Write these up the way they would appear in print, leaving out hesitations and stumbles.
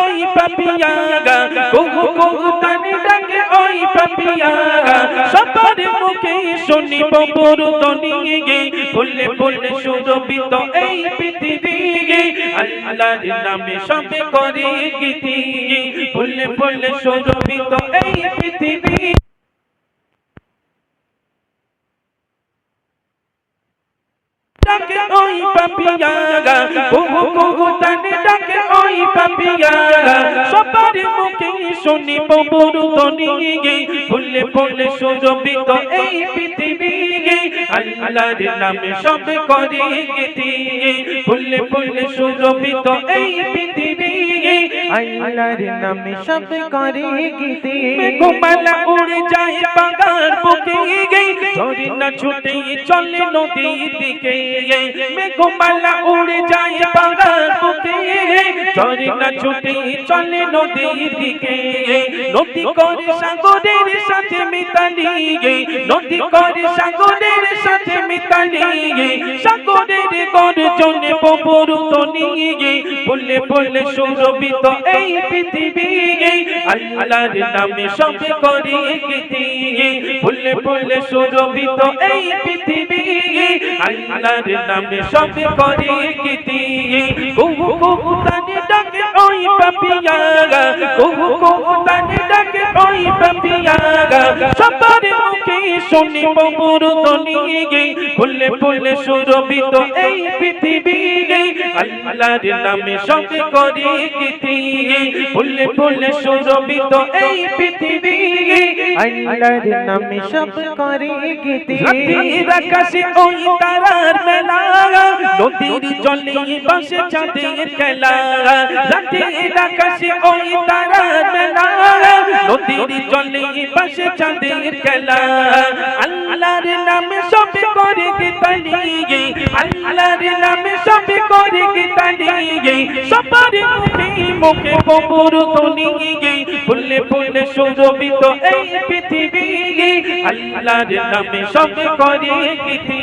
ওই পাপিয়া কুহু কুহু তানে ডাকে ওই পাপিয়া সবার মুখে শুনিব বরুদনি ফুলে ফুলে সুরভিত এই পৃথিবী আল্লাহর নামে সবে করে গীতি ফুলে ফুলে সুরভিত এই পৃথিবী ডাকে ওই পাপিয়া কুহু কুহু তানে ডাকে ওই পাপিয়া সবার মুখে শুনিব বরুদনি ফুলে ফুলে সুরভিত এই পৃথিবী আল্লাহর নামে সবে করে গীতি ফুলে ফুলে সুরভিত এই পৃথিবী আল্লাহর নামে সব করে গীতি মেঘমালা উড়ে যায় পাগার বুকে ঝরিনা ছুটে চলে নদীর দিকে মেঘমালা উড়ে যায় পাগার বুকে ঝরিনা ছুটে চলে নদীর দিকে নদী করে সাগরের সাথে মিতালি নদী করে সাগরের সাথে মিতালি সাগরের গর্জনে বরুদনি ফুলে ফুলে সুরভিত এই পৃথিবী আল্লাহর নামে সবে করে গীতি ফুলে ফুলে সুরভিত এই পৃথিবী আল্লাহর নামে সবে করে গীতি কুহু কুহু তানে ডাকে ওই পাপিয়া কুহু কুহু তানে ডাকে ওই পাপিয়া সবার মুখে শুনিব বরুদনি ফুলে ফুলে সুরভিত এই পৃথিবী আল্লাহর নামে সবে করে গীতি ফুলে ফুলে সুরভিত এই পৃথিবী আল্লাহর নামে সব করে গীতি রাতের আকাশে ওই তারার মেলা নদীর জলে বাসে চাঁদের খেলা রাতের আকাশে ওই তারার মেলা নদীর জলে বাসে চাঁদের খেলা আল্লাহর নামে সবে করে গীতালি আল্লাহর নামে সবে করে গীতালি সবার মুখে মুখে বরুদনি ফুলে ফুলে সুরভিত এই পৃথিবী আল্লাহর নামে সবে করে গীতি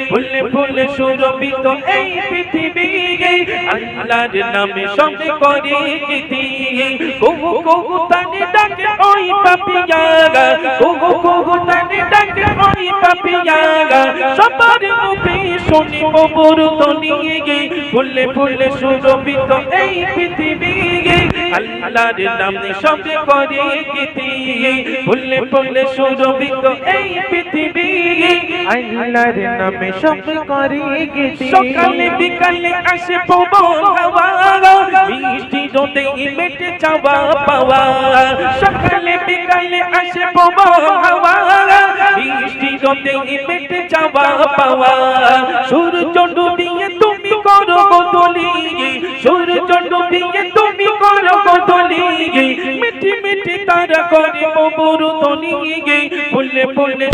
ফুলে ফুলে সুরভিত এই পৃথিবী আল্লাহর নামে সবে করে গীতি কুহু কুহু তানে ডাকে ওই পাপিয়া কুহু কুহু তানে ডাকে ওই পাপিয়া সবার মুখে শুনিব বরুদনি ফুলে ফুলে সুরভিত এই পৃথিবী আল্লাহর নামে সবে করে গীতি ফুলে ফুলে সুরভিত এই পৃথিবী আল্লাহর নামে সব করে গীতি সকালে বিকালে আসে পবন হাওয়া মিষ্টি রোদে মেটে চাওয়া পাওয়া সকালে বিকালে আসে পবন হাওয়া মিষ্টি রোদে মেটে চাওয়া পাওয়া সূর্য ডুবিয়ে তুমি করো গোধূলি সূর্য ডুবিয়ে তুমি করো গোধূলি মিটি মিটি তারা করে বরুদনি ফুলে ফুলে